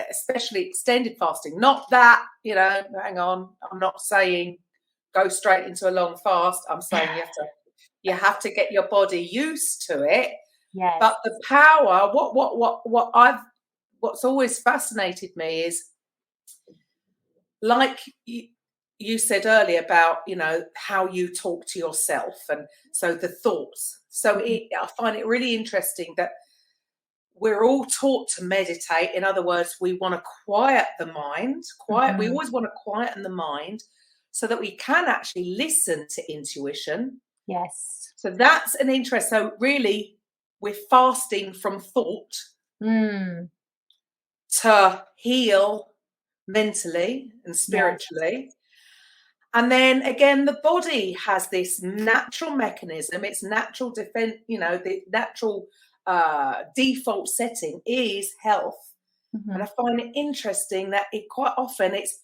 especially extended fasting. Not that, hang on, I'm not saying go straight into a long fast. I'm saying you have to get your body used to it. Yes. But the power, what's always fascinated me is, like you said earlier about, how you talk to yourself, and so the thoughts. So I find it really interesting that we're all taught to meditate. In other words, we want to quiet the mind. We always want to quieten the mind so that we can actually listen to intuition. Yes. So that's an interest. So really, we're fasting from thought to heal mentally and spiritually. Yes. And then again, the body has this natural mechanism, its natural defense, the natural default setting is health. And I find it interesting that quite often it's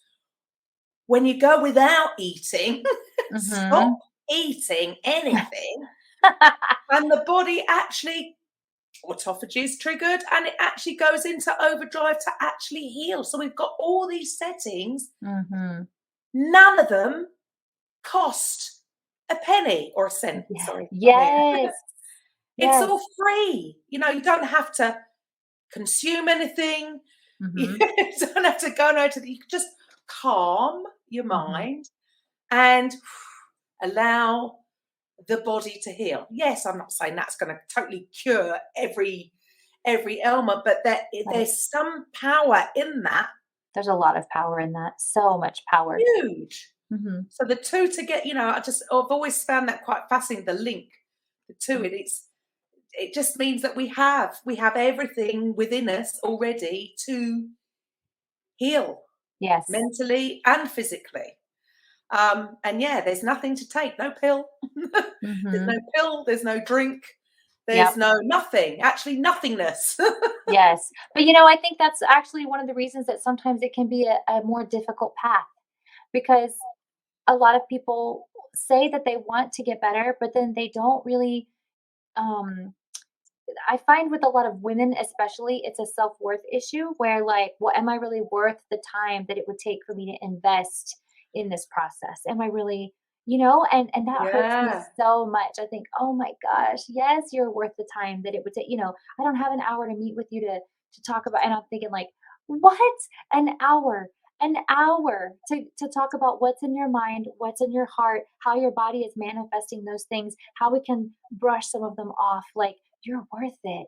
when you go without eating, stop eating anything, and the body actually, autophagy is triggered, and it actually goes into overdrive to actually heal. So we've got all these settings. None of them cost a penny or a cent. Yeah. Sorry. Yes. It's all free. You don't have to consume anything. You don't have to go you can just calm your mind and allow the body to heal. Yes, I'm not saying that's going to totally cure every ailment, but there's some power in that. There's a lot of power in that. So much power. Huge. So the two to get, I've always found that quite fascinating, the link, the two. It just means that we have everything within us already to heal. Yes. Mentally and physically. And there's nothing to take, no pill. There's no pill, there's no drink, there's no nothing, actually nothingness. Yes. But I think that's actually one of the reasons that sometimes it can be a more difficult path, because a lot of people say that they want to get better, but then they don't really, I find with a lot of women, especially, it's a self-worth issue where well, am I really worth the time that it would take for me to invest in this process? Am I really, and that hurts me so much. I think, oh my gosh, yes, you're worth the time that it would take. I don't have an hour to meet with you to talk about. And I'm thinking what? An hour to talk about what's in your mind, what's in your heart, how your body is manifesting those things, how we can brush some of them off. You're worth it.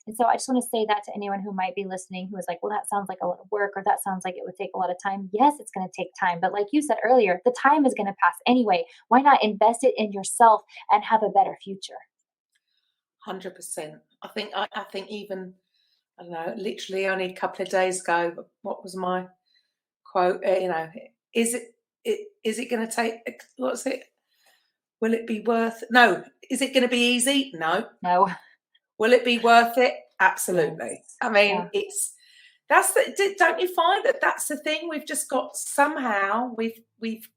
And so I just want to say that to anyone who might be listening, who is well, that sounds like a lot of work, or that sounds like it would take a lot of time. Yes, it's going to take time. But like you said earlier, the time is going to pass anyway. Why not invest it in yourself and have a better future? 100%. I think even, I don't know, literally only a couple of days ago, what was my quote? Is it going to take, what's it? Will it be worth? No. Is it going to be easy? No. Will it be worth it? Absolutely. Yes. I mean, don't you find that that's the thing? We've just got somehow we've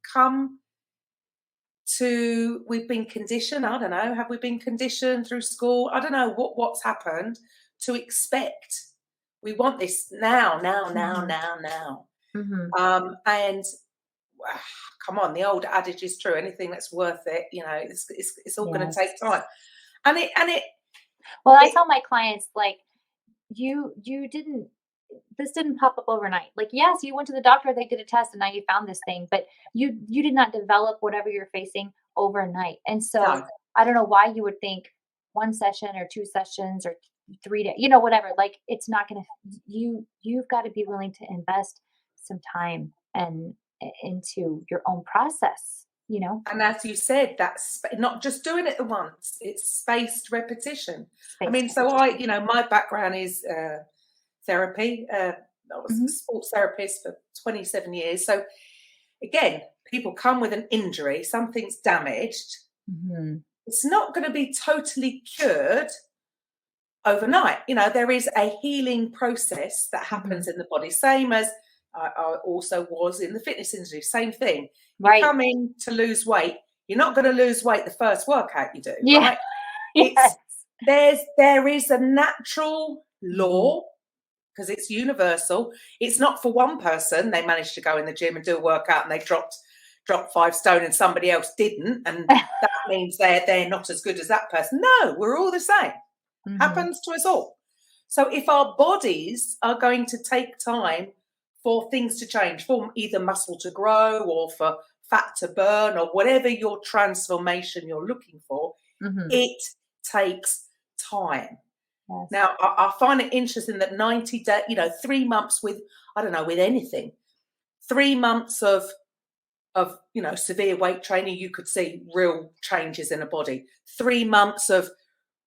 been conditioned. I don't know. Have we been conditioned through school? I don't know what's happened to expect. We want this now. And come on, the old adage is true. Anything that's worth it, it's all going to take time. And it. Well, I tell my clients, this didn't pop up overnight. Yes, you went to the doctor, they did a test, and now you found this thing, but you did not develop whatever you're facing overnight. And so I don't know why you would think one session or two sessions or 3 days, whatever, it's not going to, you've got to be willing to invest some time and into your own process. And as you said, that's not just doing it at once, it's spaced repetition. My background is therapy. I was a sports therapist for 27 years. So again, people come with an injury, something's damaged. It's not going to be totally cured overnight. There is a healing process that happens in the body, same as I also was in the fitness industry, same thing. You come in to lose weight, you're not going to lose weight the first workout you do, right? Yes. There is a natural law, because it's universal. It's not for one person. They managed to go in the gym and do a workout and they dropped 5 stone and somebody else didn't, and that means they're not as good as that person. No, we're all the same. Happens to us all. So if our bodies are going to take time for things to change, for either muscle to grow or for fat to burn or whatever your transformation you're looking for, it takes time. Yes. Now, I find it interesting that 90 days, 3 months with, I don't know, with anything, 3 months of severe weight training, you could see real changes in a body. 3 months of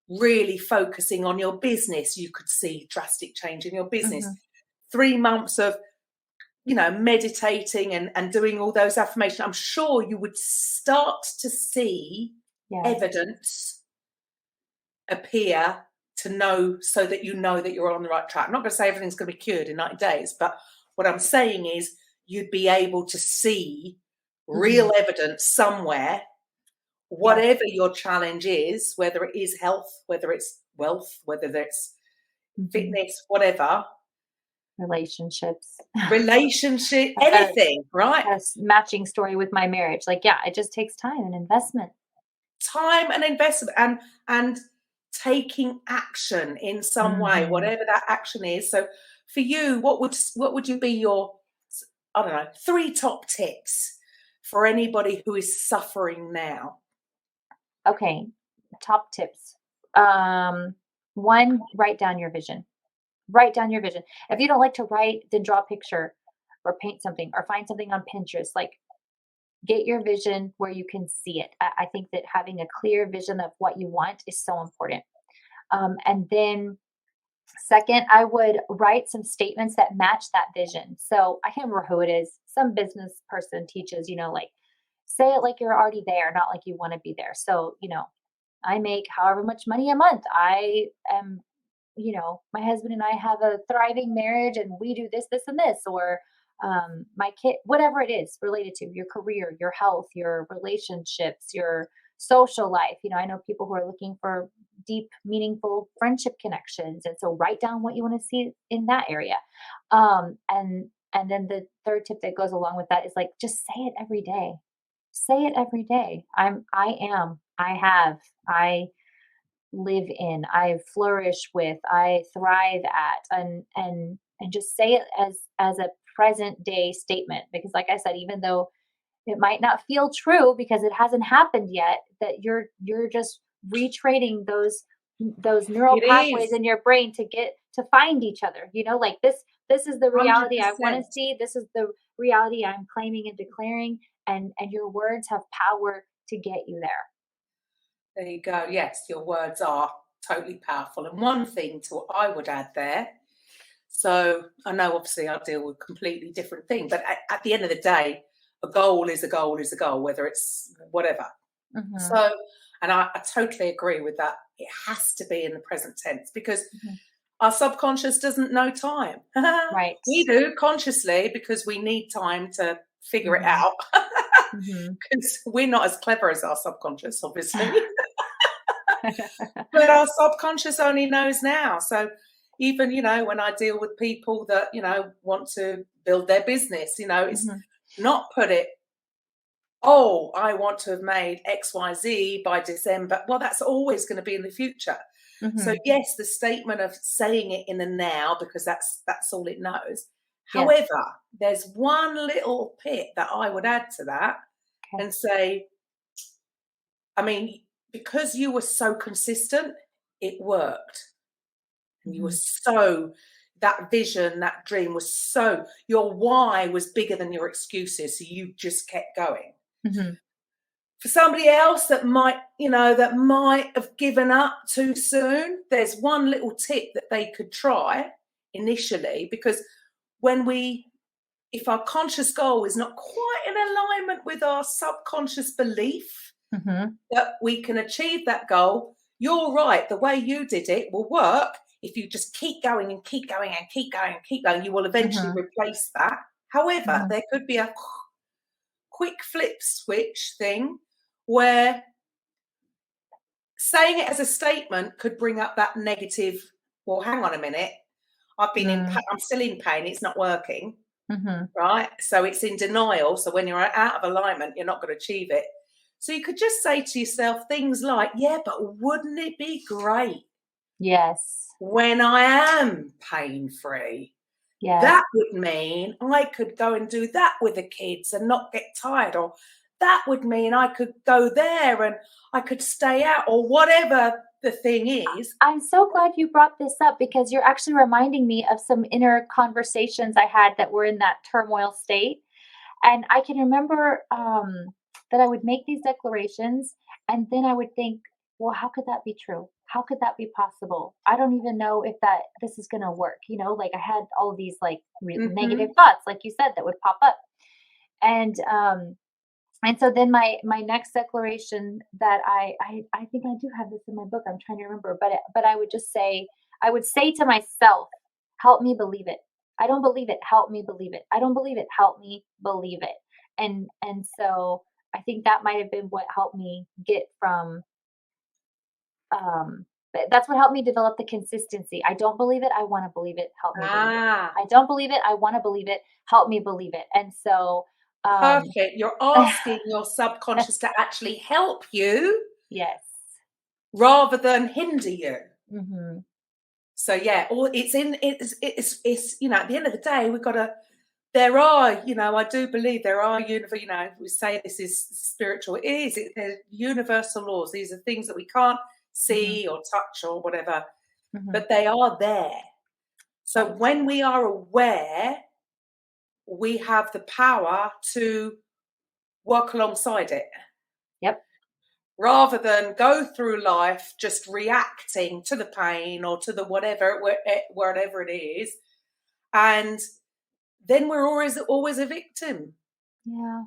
really focusing on your business, you could see drastic change in your business. 3 months of, meditating and doing all those affirmations, I'm sure you would start to see evidence appear to know, so that you know that you're on the right track. I'm not going to say everything's going to be cured in 90 days, but what I'm saying is you'd be able to see real evidence somewhere, whatever your challenge is, whether it is health, whether it's wealth, whether it's fitness, whatever. Relationships, anything, right? A matching story with my marriage. It just takes time and investment. And taking action in some way, whatever that action is. So for you, what would you be your, 3 top tips for anybody who is suffering now? Okay, top tips. 1, write down your vision. Write down your vision. If you don't like to write, then draw a picture or paint something or find something on Pinterest. Get your vision where you can see it. I think that having a clear vision of what you want is so important. And then second, I would write some statements that match that vision. So I can't remember who it is. Some business person teaches, say it like you're already there, not like you want to be there. So, I make however much money a month. I am, my husband and I have a thriving marriage and we do this, this, and this, or my kid, whatever it is related to your career, your health, your relationships, your social life. I know people who are looking for deep, meaningful friendship connections. And so write down what you want to see in that area. And then the third tip that goes along with that is just say it every day. Say it every day. I live in, I flourish with, I thrive at, and just say it as a present day statement. Because like I said, even though it might not feel true because it hasn't happened yet, that you're just retraining those neural pathways in your brain to get to find each other. This is the reality 100%. I want to see. This is the reality I'm claiming and declaring, and your words have power to get you there. There you go. Yes, your words are totally powerful. And one thing to what I would add there, so I know obviously I deal with completely different things, but at the end of the day, a goal is a goal is a goal, whether it's whatever. So, and I totally agree with that. It has to be in the present tense because our subconscious doesn't know time. Right. We do consciously because we need time to figure it out. Because we're not as clever as our subconscious, obviously. But our subconscious only knows now. So even, when I deal with people that, want to build their business, it's not put it, I want to have made XYZ by December. Well, that's always going to be in the future. So yes, the statement of saying it in the now, because that's all it knows. However, there's one little bit that I would add to that and say, because you were so consistent, it worked. And you were that vision, that dream was your why was bigger than your excuses. So you just kept going. For somebody else that might have given up too soon, there's one little tip that they could try initially, because if our conscious goal is not quite in alignment with our subconscious belief that we can achieve that goal, you're right. The way you did it will work. If you just keep going and keep going and keep going and keep going, you will eventually replace that. However, there could be a quick flip switch thing where saying it as a statement could bring up that negative, well, hang on a minute. I've been in pain. I'm still in pain. It's not working. Right. So it's in denial. So when you're out of alignment, you're not going to achieve it. So you could just say to yourself things like, yeah, but wouldn't it be great? Yes. When I am pain free, Yes. That would mean I could go and do that with the kids and not get tired, or that would mean I could go there and I could stay out, or whatever the thing is. I'm so glad you brought this up, because you're actually reminding me of some inner conversations I had that were in that turmoil state. And I can remember that I would make these declarations, and then I would think, well, how could that be true? How could that be possible? I don't even know if this is going to work. Like I had all of these like negative thoughts, like you said, that would pop up. And so then my next declaration that I think I do have this in my book. I'm trying to remember, but I would say to myself, help me believe it. I don't believe it. Help me believe it. I don't believe it. Help me believe it. And so I think that might have been what helped me get from that's what helped me develop the consistency. I don't believe it. I want to believe it. Help me believe it. I don't believe it. I want to believe it. Help me believe it. And so perfect. You're asking your subconscious to actually help you, yes, rather than hinder you. Mm-hmm. So yeah, or it's at the end of the day, we've got to. There are, I do believe there are we say this is spiritual. They're universal laws. These are things that we can't see or touch or whatever, but they are there. So when we are aware, we have the power to work alongside it. Yep. Rather than go through life just reacting to the pain or to the whatever it is, and then we're always a victim. Yeah.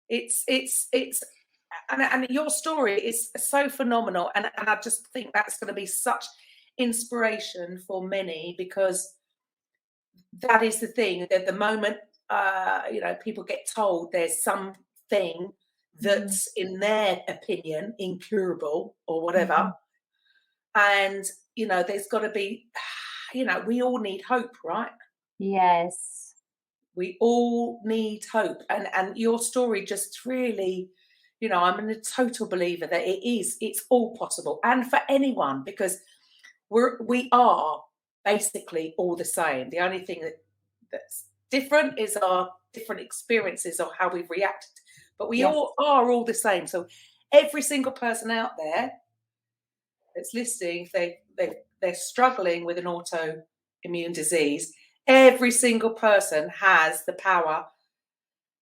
It's and your story is so phenomenal, and I just think that's going to be such inspiration for many, because that is the thing. At the moment, people get told there's something that's in their opinion incurable or whatever, and there's got to be, we all need hope, right? Yes. We all need hope, and your story just really, I'm a total believer that it's all possible, and for anyone, because we are basically all the same. The only thing that's different is our different experiences or how we've reacted, but we all are all the same. So every single person out there that's listening, if they're struggling with an autoimmune disease, every single person has the power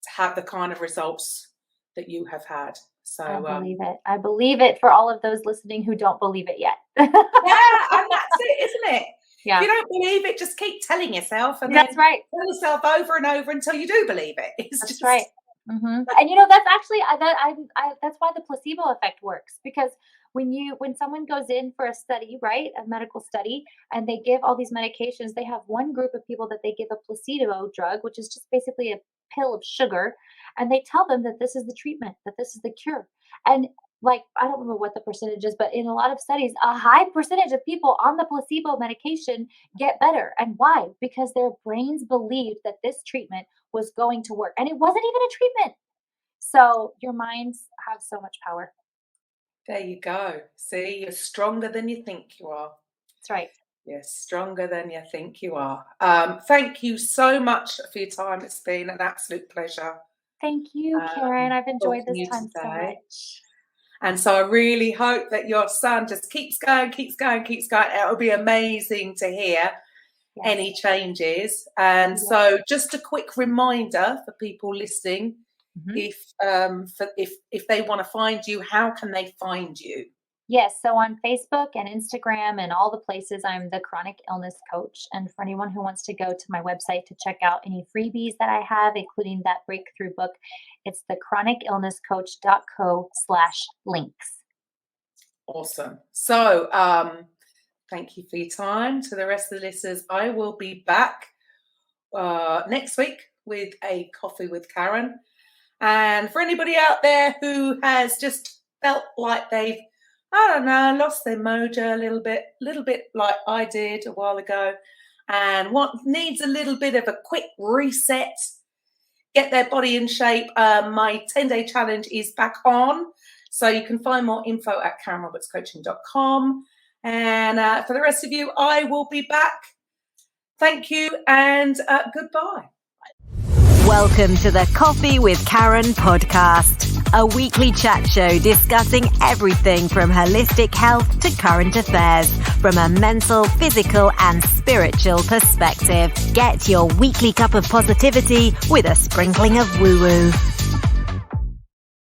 to have the kind of results that you have had. So I believe it. I believe it for all of those listening who don't believe it yet. yeah, and that's it, isn't it? Yeah. If you don't believe it, just keep telling yourself, and that's right. Tell yourself over and over until you do believe it. That's right. And that's actually that's why the placebo effect works, because when someone goes in for a study, right, a medical study, and they give all these medications, they have one group of people that they give a placebo drug, which is just basically a pill of sugar, and they tell them that this is the treatment, that this is the cure. And like, I don't remember what the percentage is, but in a lot of studies, a high percentage of people on the placebo medication get better. And why? Because their brains believed that this treatment was going to work, and it wasn't even a treatment. So your minds have so much power. There you go. See, you're stronger than you think you are. That's right. You're stronger than you think you are. Thank you so much for your time. It's been an absolute pleasure. Thank you, Karen. I've enjoyed this time so much. And so I really hope that your son just keeps going. It will be amazing to hear any changes. And so just a quick reminder for people listening, if they want to find you, how can they find you? Yes, so on Facebook and Instagram and all the places, I'm the Chronic Illness Coach. And for anyone who wants to go to my website to check out any freebies that I have, including that breakthrough book, it's the chronicillnesscoach.co/links. Awesome. So thank you for your time. To the rest of the listeners, I will be back next week with a coffee with Karen. And for anybody out there who has just felt like they've, lost their mojo a little bit like I did a while ago, and needs a little bit of a quick reset, get their body in shape, my 10-day challenge is back on. So you can find more info at KarenRobertsCoaching.com. And for the rest of you, I will be back Thank you and goodbye. Welcome to the Coffee with Karen podcast, a weekly chat show discussing everything from holistic health to current affairs from a mental, physical and spiritual perspective. Get your weekly cup of positivity with a sprinkling of woo-woo.